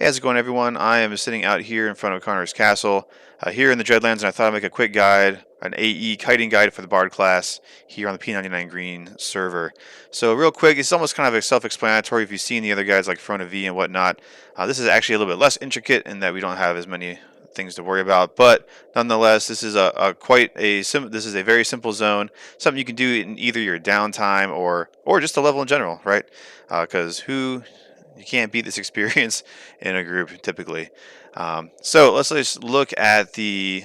Hey, how's it going, everyone? I am sitting out here in front of Connor's Castle, here in the Dreadlands, and I thought I'd make a quick guide, an AE kiting guide for the Bard class here on the P99 Green server. So, real quick, it's almost kind of a self-explanatory if you've seen the other guides like Front of V and whatnot. This is actually a little bit less intricate in that we don't have as many things to worry about, but nonetheless, this is this is a very simple zone, something you can do in either your downtime or just a level in general, right? Because who you can't beat this experience in a group typically. So let's just look at the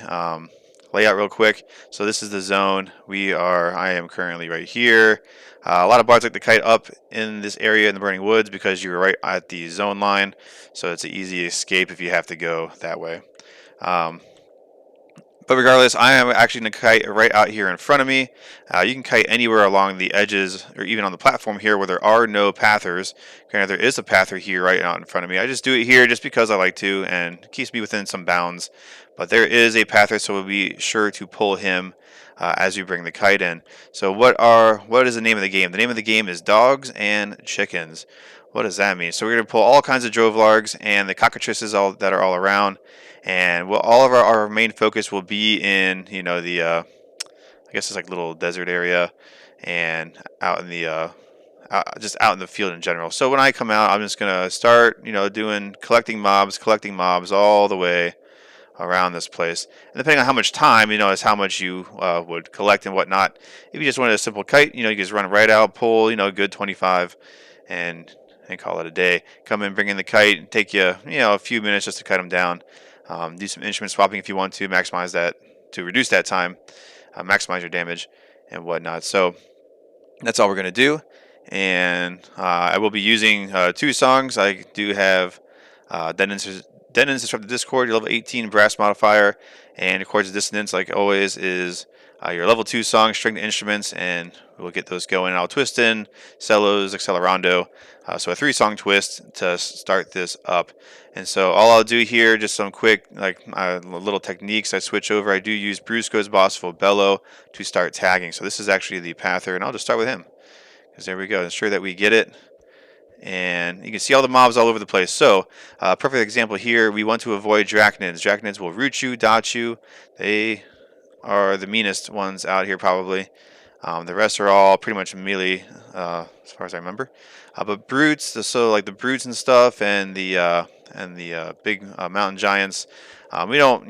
layout real quick. So this is the zone. I am currently right here. A lot of bards like to kite up in this area in the Burning Woods because you're right at the zone line. So it's an easy escape if you have to go that way. Um, but regardless, I am actually going to kite right out here in front of me. You can kite anywhere along the edges or even on the platform here where there are no pathers. Granted, there is a pather here right out in front of me. I just do it here just because I like to and it keeps me within some bounds. But there is a pather, so we'll be sure to pull him as we bring the kite in. So what is the name of the game? The name of the game is Dogs and Chickens. What does that mean? So we're going to pull all kinds of drovelargs and the cockatrices that are all around. And all of our main focus will be in, I guess it's like little desert area and out in the, just out in the field in general. So when I come out, I'm just going to start, doing collecting mobs all the way around this place. And depending on how much time, is how much you would collect and whatnot. If you just wanted a simple kite, you just run right out, pull, a good 25 and call it a day. Come in, bring in the kite, take you, a few minutes just to cut them down. Do some instrument swapping if you want to maximize that, to reduce that time, maximize your damage and whatnot. So that's all we're going to do. And I will be using two songs. I do have Denon's Disrupted Discord, your level 18 brass modifier, and of course Dissonance, like always, is your level 2 song, stringed instruments, and we'll get those going. I'll twist in cellos, accelerando, so a 3-song twist to start this up. And so all I'll do here, just some quick little techniques. I switch over. I do use Brusco's Bossful Bellow to start tagging. So this is actually the pather, and I'll just start with him. Because there we go. Ensure that we get it. And you can see all the mobs all over the place. So, perfect example here, we want to avoid Draconids. Draconids will root you, dot you. They are the meanest ones out here probably. The rest are all pretty much melee, as far as I remember. But brutes, so like the brutes and stuff, and the big mountain giants, we don't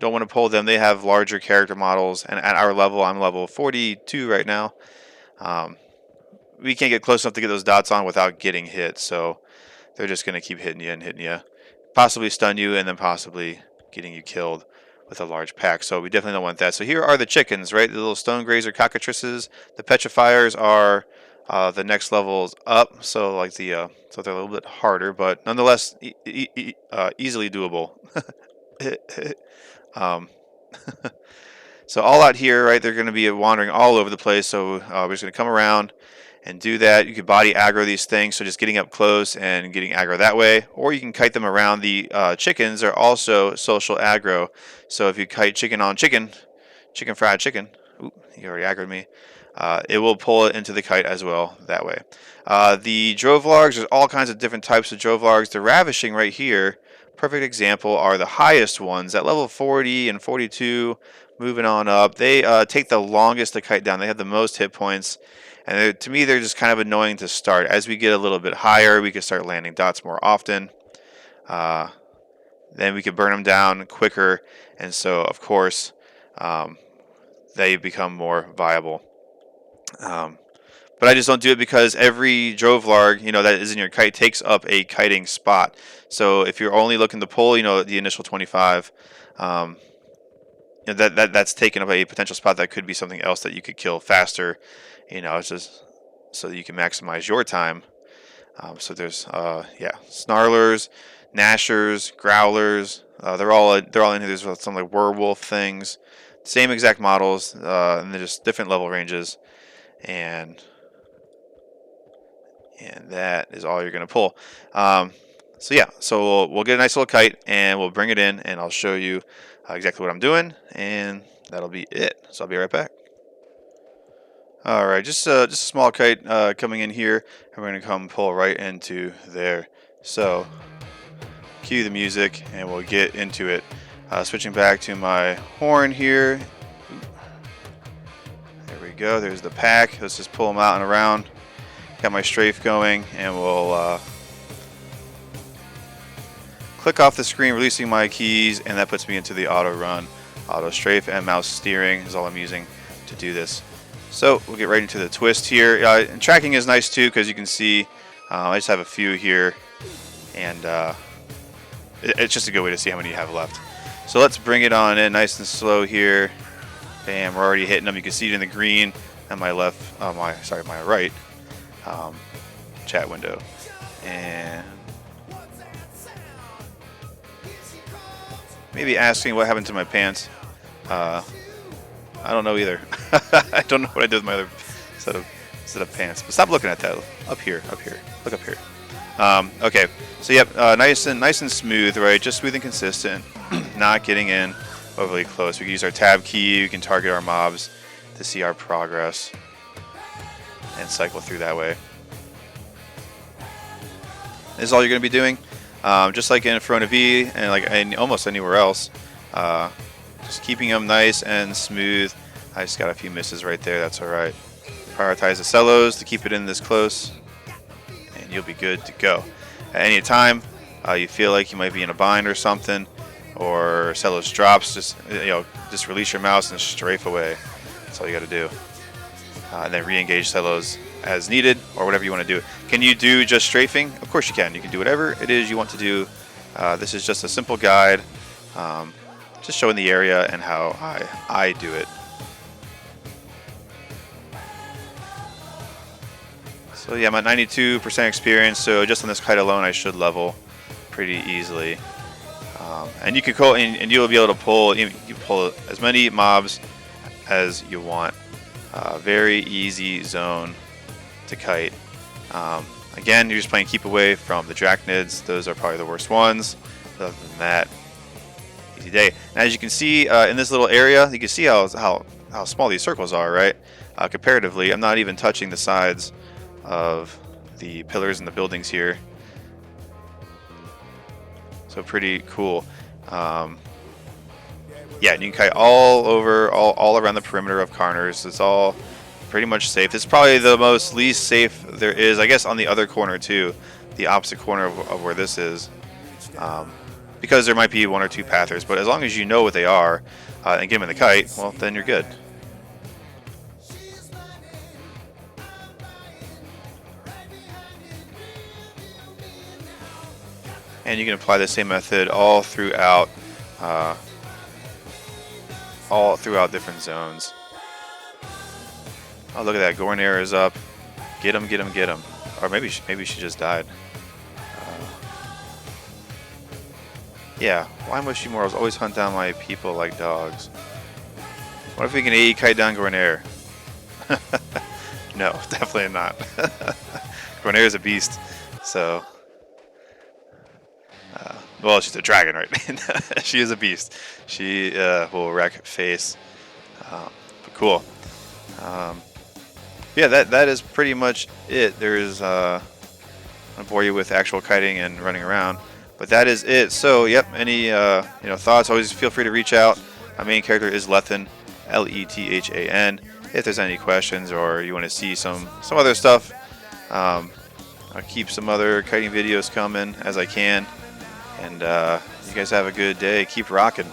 want to pull them. They have larger character models, and at our level, I'm level 42 right now. We can't get close enough to get those dots on without getting hit, so they're just going to keep hitting you, possibly stun you, and then possibly getting you killed with a large pack. So we definitely don't want that. So here are the chickens, right? The little stone grazer cockatrices. The petrifiers are the next levels up, so so they're a little bit harder, but nonetheless easily doable. um, so all out here, right? They're going to be wandering all over the place. So we're just going to come around and do that. You can body aggro these things, so just getting up close and getting aggro that way, or you can kite them around. The chickens are also social aggro, so if you kite chicken on chicken, chicken fried chicken, ooh, you already aggroed me, it will pull it into the kite as well that way. The drovelargs, there's all kinds of different types of drovelargs. The ravishing right here, perfect example, are the highest ones at level 40 and 42, moving on up. They take the longest to kite down. They have the most hit points. And to me, they're just kind of annoying to start. As we get a little bit higher, we can start landing dots more often. Then we can burn them down quicker. And so, of course, they become more viable. But I just don't do it because every drovelarg, that is in your kite takes up a kiting spot. So if you're only looking to pull, the initial 25, that's taken up a potential spot that could be something else that you could kill faster. It's just so that you can maximize your time. So there's snarlers, gnashers, growlers. They're all in here. There's some like werewolf things, same exact models, and they're just different level ranges, and that is all you're gonna pull. So we'll get a nice little kite and we'll bring it in, and I'll show you exactly what I'm doing, and that'll be it. So I'll be right back. All right, just a small kite coming in here, and we're gonna come pull right into there. So cue the music, and we'll get into it. Switching back to my horn here. There we go. There's the pack. Let's just pull them out and around. Got my strafe going, and we'll click off the screen, releasing my keys, and that puts me into the auto run. Auto strafe and mouse steering is all I'm using to do this. So we'll get right into the twist here. And tracking is nice too, because you can see I just have a few here, and it's just a good way to see how many you have left. So let's bring it on in nice and slow here. Bam, we're already hitting them. You can see it in the green on my left, my right chat window. And maybe asking what happened to my pants. I don't know either. I don't know what I did with my other set of pants. But stop looking at that. Up here. Look up here. Okay. So yep, nice and smooth, right? Just smooth and consistent. Not getting in overly close. We can use our tab key. We can target our mobs to see our progress and cycle through that way. This is all you're going to be doing, just like in Front of V and like almost anywhere else. Just keeping them nice and smooth. I just got a few misses right there. That's all right. Prioritize the cellos to keep it in this close, and you'll be good to go. At any time you feel like you might be in a bind or something, or cellos drops, just release your mouse and strafe away. That's all you got to do. And then re-engage cellos as needed, or whatever you want to do. Can you do just strafing? Of course you can. You can do whatever it is you want to do. This is just a simple guide, just showing the area and how I do it. So yeah, I'm at 92% experience, so just on this kite alone I should level pretty easily. And you can call, and you'll be able to pull. You pull as many mobs as you want. Very easy zone to kite. Again, you're just playing keep away from the drachnids. Those are probably the worst ones. Other than that, easy day. And as you can see in this little area, you can see how small these circles are, right? Comparatively, I'm not even touching the sides of the pillars and the buildings here. So pretty cool. Yeah, and you can kite all over, all around the perimeter of Carners. It's all pretty much safe. It's probably the least safe there is, I guess, on the other corner too, the opposite corner of where this is, because there might be one or two pathers. But as long as you know what they are and get them in the kite, well, then you're good. And you can apply the same method all throughout different zones. Oh, look at that! Gornair is up. Get him, get him, get him. Or maybe she just died. Yeah. Why must you mortals always hunt down my people like dogs? What if we can AE kite down Gornair? No, definitely not. Gornair is a beast. So. Well, she's a dragon, right? She is a beast. She will wreck face. But cool. Yeah, that is pretty much it. There's I'll bore you with actual kiting and running around, but that is it. So, yep. Any thoughts? Always feel free to reach out. My main character is Lethan, Lethan. If there's any questions or you want to see some other stuff, I'll keep some other kiting videos coming as I can. And you guys have a good day. Keep rocking.